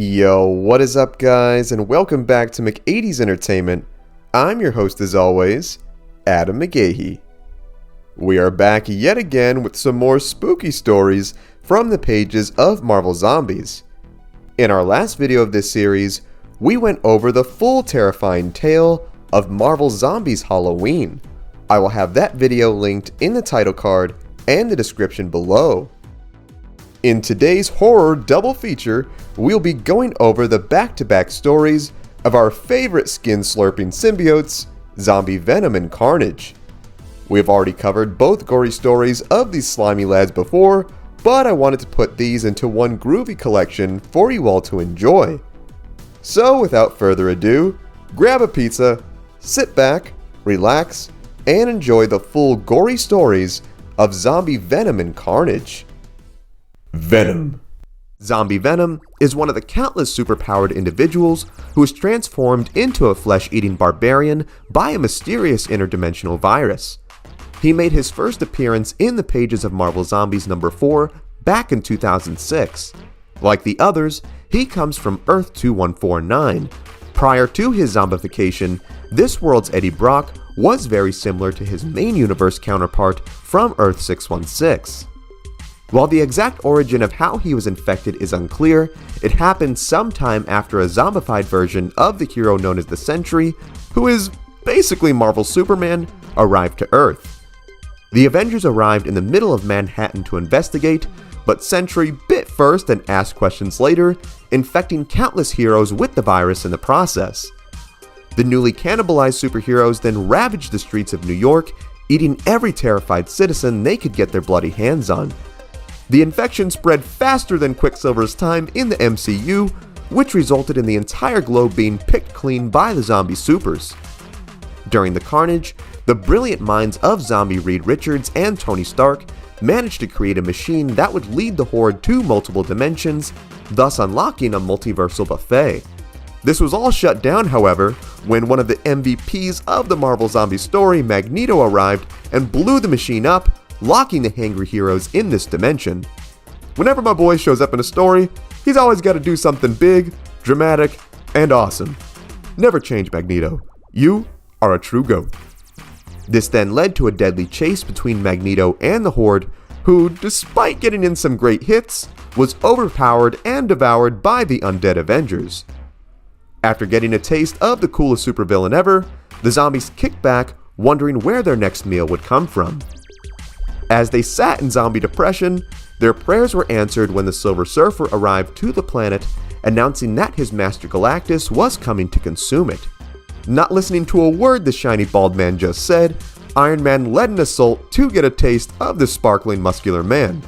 Yo, what is up guys, and welcome back to McAdee's Entertainment. I'm your host as always, Adam McGahee. We are back yet again with some more spooky stories from the pages of Marvel Zombies. In our last video of this series, we went over the full terrifying tale of Marvel Zombies Halloween. I will have that video linked in the title card and the description below. In today's horror double feature, we'll be going over the back-to-back stories of our favorite skin-slurping symbiotes, Zombie Venom and Carnage. We have already covered both gory stories of these slimy lads before, but I wanted to put these into one groovy collection for you all to enjoy. So without further ado, grab a pizza, sit back, relax, and enjoy the full gory stories of Zombie Venom and Carnage. Venom. Zombie Venom is one of the countless superpowered individuals who is transformed into a flesh-eating barbarian by a mysterious interdimensional virus. He made his first appearance in the pages of Marvel Zombies number 4 back in 2006. Like the others, he comes from Earth 2149. Prior to his zombification, this world's Eddie Brock was very similar to his main universe counterpart from Earth 616. While the exact origin of how he was infected is unclear, it happened sometime after a zombified version of the hero known as the Sentry, who is basically Marvel's Superman, arrived to Earth. The Avengers arrived in the middle of Manhattan to investigate, but Sentry bit first and asked questions later, infecting countless heroes with the virus in the process. The newly cannibalized superheroes then ravaged the streets of New York, eating every terrified citizen they could get their bloody hands on. The infection spread faster than Quicksilver's time in the MCU, which resulted in the entire globe being picked clean by the zombie supers. During the carnage, the brilliant minds of zombie Reed Richards and Tony Stark managed to create a machine that would lead the horde to multiple dimensions, thus unlocking a multiversal buffet. This was all shut down, however, when one of the MVPs of the Marvel Zombie story, Magneto, arrived and blew the machine up, locking the hangry heroes in this dimension. Whenever my boy shows up in a story, he's always got to do something big, dramatic, and awesome. Never change, Magneto. You are a true GOAT. This then led to a deadly chase between Magneto and the Horde, who, despite getting in some great hits, was overpowered and devoured by the undead Avengers. After getting a taste of the coolest supervillain ever, the zombies kicked back, wondering where their next meal would come from. As they sat in zombie depression, their prayers were answered when the Silver Surfer arrived to the planet, announcing that his master Galactus was coming to consume it. Not listening to a word the shiny bald man just said, Iron Man led an assault to get a taste of this sparkling muscular man.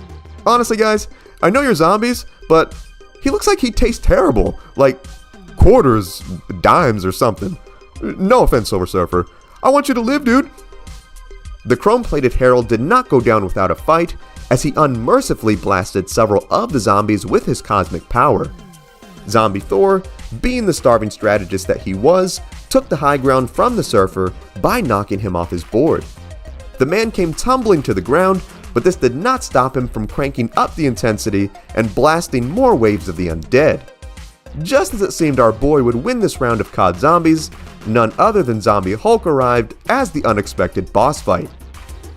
Honestly guys, I know you're zombies, but he looks like he tastes terrible, like quarters, dimes or something. No offense, Silver Surfer. I want you to live, dude. The chrome-plated herald did not go down without a fight, as he unmercifully blasted several of the zombies with his cosmic power. Zombie Thor, being the starving strategist that he was, took the high ground from the Surfer by knocking him off his board. The man came tumbling to the ground, but this did not stop him from cranking up the intensity and blasting more waves of the undead. Just as it seemed our boy would win this round of COD Zombies, none other than Zombie Hulk arrived as the unexpected boss fight.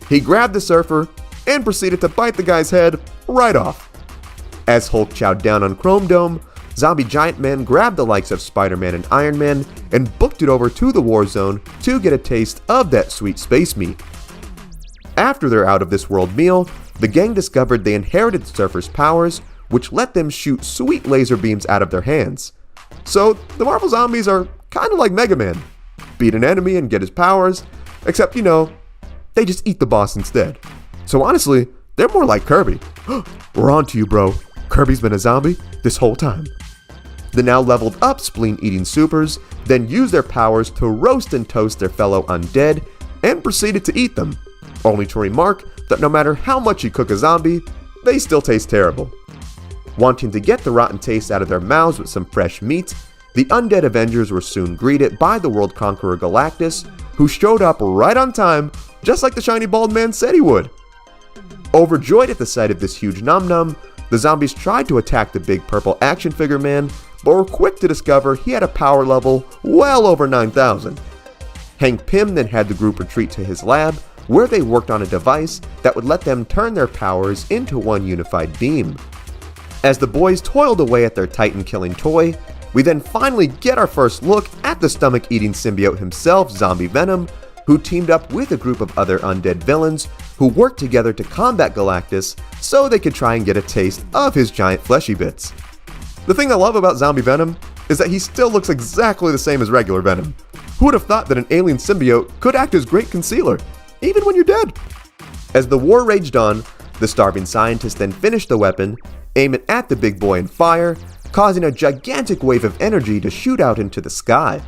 He grabbed the Surfer and proceeded to bite the guy's head right off. As Hulk chowed down on Chrome Dome, Zombie Giant Man grabbed the likes of Spider-Man and Iron Man and booked it over to the war zone to get a taste of that sweet space meat. After their out-of-this-world meal, the gang discovered they inherited the Surfer's powers, which let them shoot sweet laser beams out of their hands. So the Marvel Zombies are kind of like Mega Man. Beat an enemy and get his powers, except, they just eat the boss instead. So honestly, they're more like Kirby. We're on to you, bro. Kirby's been a zombie this whole time. The now leveled up spleen-eating supers then used their powers to roast and toast their fellow undead and proceeded to eat them, only to remark that no matter how much you cook a zombie, they still taste terrible. Wanting to get the rotten taste out of their mouths with some fresh meat, the undead Avengers were soon greeted by the world conqueror Galactus, who showed up right on time, just like the shiny bald man said he would. Overjoyed at the sight of this huge num-num, the zombies tried to attack the big purple action figure man, but were quick to discover he had a power level well over 9,000. Hank Pym then had the group retreat to his lab, where they worked on a device that would let them turn their powers into one unified beam. As the boys toiled away at their Titan-killing toy, we then finally get our first look at the stomach-eating symbiote himself, Zombie Venom, who teamed up with a group of other undead villains who worked together to combat Galactus so they could try and get a taste of his giant fleshy bits. The thing I love about Zombie Venom is that he still looks exactly the same as regular Venom. Who would have thought that an alien symbiote could act as great concealer, even when you're dead? As the war raged on, the starving scientist then finished the weapon, aim it at the big boy and fire, causing a gigantic wave of energy to shoot out into the sky.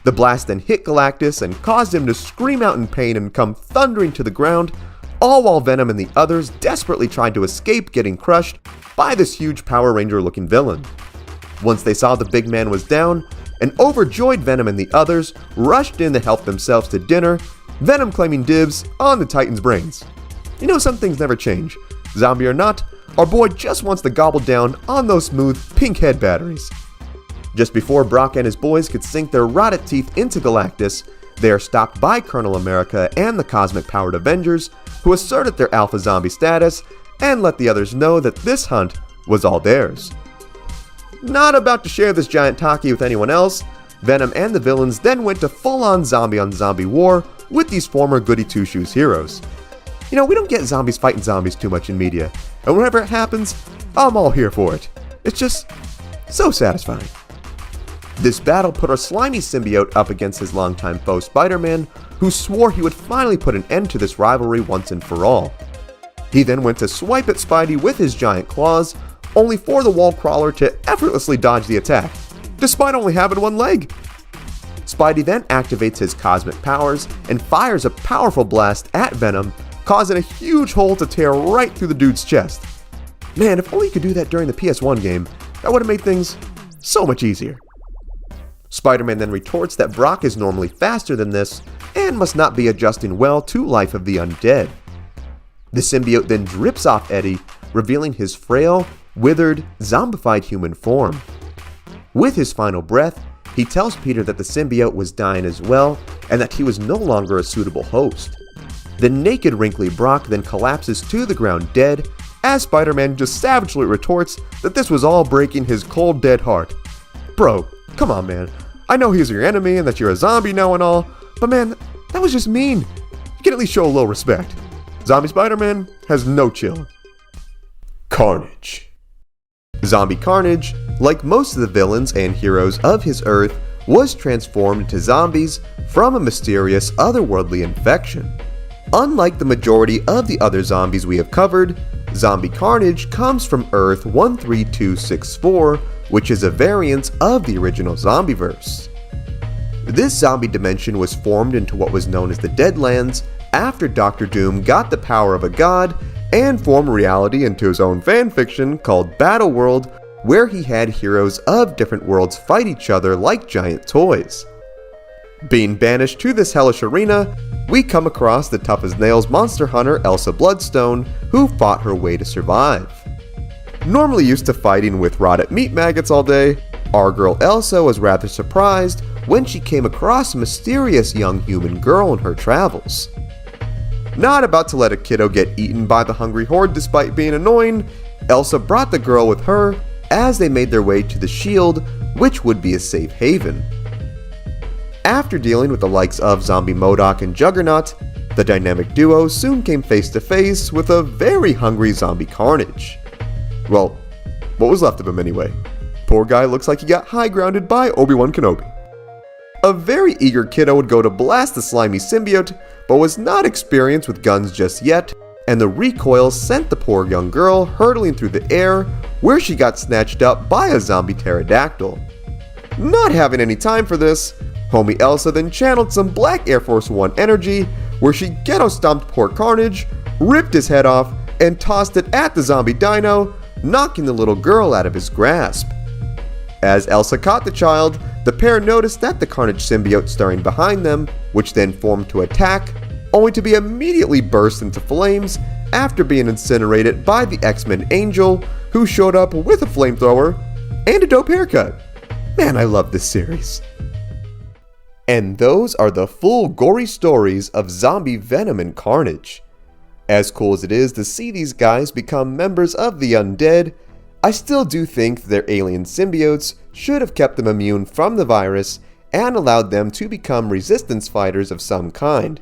The blast then hit Galactus and caused him to scream out in pain and come thundering to the ground, all while Venom and the others desperately tried to escape getting crushed by this huge Power Ranger looking villain. Once they saw the big man was down, an overjoyed Venom and the others rushed in to help themselves to dinner, Venom claiming dibs on the Titan's brains. You know, some things never change. Zombie or not, our boy just wants to gobble down on those smooth pink head batteries. Just before Brock and his boys could sink their rotted teeth into Galactus, they are stopped by Colonel America and the cosmic-powered Avengers, who asserted their alpha zombie status and let the others know that this hunt was all theirs. Not about to share this giant talkie with anyone else, Venom and the villains then went to full-on zombie-on-zombie war with these former goody two-shoes heroes. You know, we don't get zombies fighting zombies too much in media, and whenever it happens, I'm all here for it. It's just so satisfying. This battle put our slimy symbiote up against his longtime foe Spider-Man, who swore he would finally put an end to this rivalry once and for all. He then went to swipe at Spidey with his giant claws, only for the wall crawler to effortlessly dodge the attack, despite only having one leg. Spidey then activates his cosmic powers and fires a powerful blast at Venom, causing a huge hole to tear right through the dude's chest. Man, if only you could do that during the PS1 game, that would have made things so much easier. Spider-Man then retorts that Brock is normally faster than this and must not be adjusting well to life of the undead. The symbiote then drips off Eddie, revealing his frail, withered, zombified human form. With his final breath, he tells Peter that the symbiote was dying as well and that he was no longer a suitable host. The naked, wrinkly Brock then collapses to the ground dead, as Spider-Man just savagely retorts that this was all breaking his cold, dead heart. Bro, come on, man. I know he's your enemy and that you're a zombie now and all, but man, that was just mean. You can at least show a little respect. Zombie Spider-Man has no chill. Carnage. Zombie Carnage, like most of the villains and heroes of his Earth, was transformed into zombies from a mysterious otherworldly infection. Unlike the majority of the other zombies we have covered, Zombie Carnage comes from Earth 13264, which is a variant of the original Zombieverse. This zombie dimension was formed into what was known as the Deadlands after Dr. Doom got the power of a god and formed reality into his own fanfiction called Battleworld, where he had heroes of different worlds fight each other like giant toys. Being banished to this hellish arena, we come across the tough-as-nails monster hunter Elsa Bloodstone, who fought her way to survive. Normally used to fighting with rotted meat maggots all day, our girl Elsa was rather surprised when she came across a mysterious young human girl in her travels. Not about to let a kiddo get eaten by the hungry horde despite being annoying, Elsa brought the girl with her as they made their way to the Shield, which would be a safe haven. After dealing with the likes of Zombie MODOK and Juggernaut, the dynamic duo soon came face to face with a very hungry Zombie Carnage. Well, what was left of him anyway? Poor guy looks like he got high grounded by Obi-Wan Kenobi. A very eager kiddo would go to blast the slimy symbiote, but was not experienced with guns just yet, and the recoil sent the poor young girl hurtling through the air, where she got snatched up by a zombie pterodactyl. Not having any time for this, homie Elsa then channeled some Black Air Force One energy, where she ghetto stomped poor Carnage, ripped his head off, and tossed it at the zombie dino, knocking the little girl out of his grasp. As Elsa caught the child, the pair noticed that the Carnage symbiote stirring behind them, which then formed to attack, only to be immediately burst into flames after being incinerated by the X-Men Angel, who showed up with a flamethrower, and a dope haircut. Man, I love this series. And those are the full gory stories of Zombie Venom and Carnage. As cool as it is to see these guys become members of the undead, I still do think their alien symbiotes should have kept them immune from the virus and allowed them to become resistance fighters of some kind.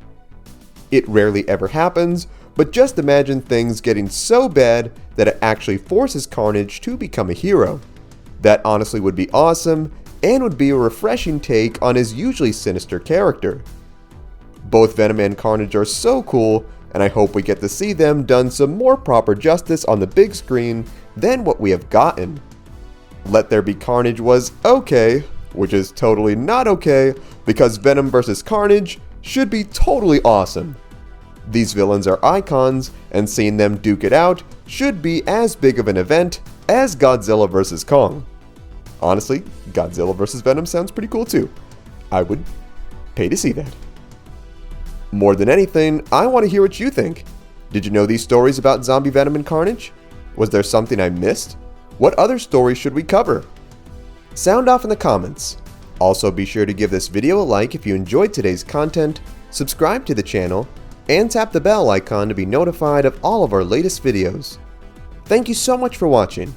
It rarely ever happens, but just imagine things getting so bad that it actually forces Carnage to become a hero. That honestly would be awesome, and would be a refreshing take on his usually sinister character. Both Venom and Carnage are so cool, and I hope we get to see them done some more proper justice on the big screen than what we have gotten. Let There Be Carnage was okay, which is totally not okay, because Venom vs. Carnage should be totally awesome. These villains are icons, and seeing them duke it out should be as big of an event as Godzilla vs. Kong. Honestly, Godzilla vs. Venom sounds pretty cool too. I would pay to see that. More than anything, I want to hear what you think. Did you know these stories about Zombie Venom and Carnage? Was there something I missed? What other stories should we cover? Sound off in the comments. Also, be sure to give this video a like if you enjoyed today's content, subscribe to the channel, and tap the bell icon to be notified of all of our latest videos. Thank you so much for watching.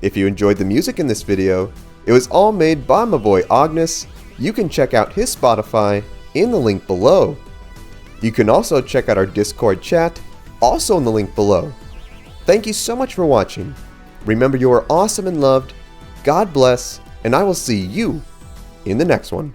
If you enjoyed the music in this video, it was all made by my boy Ognihs. You can check out his Spotify in the link below. You can also check out our Discord chat, also in the link below. Thank you so much for watching. Remember, you are awesome and loved. God bless, and I will see you in the next one.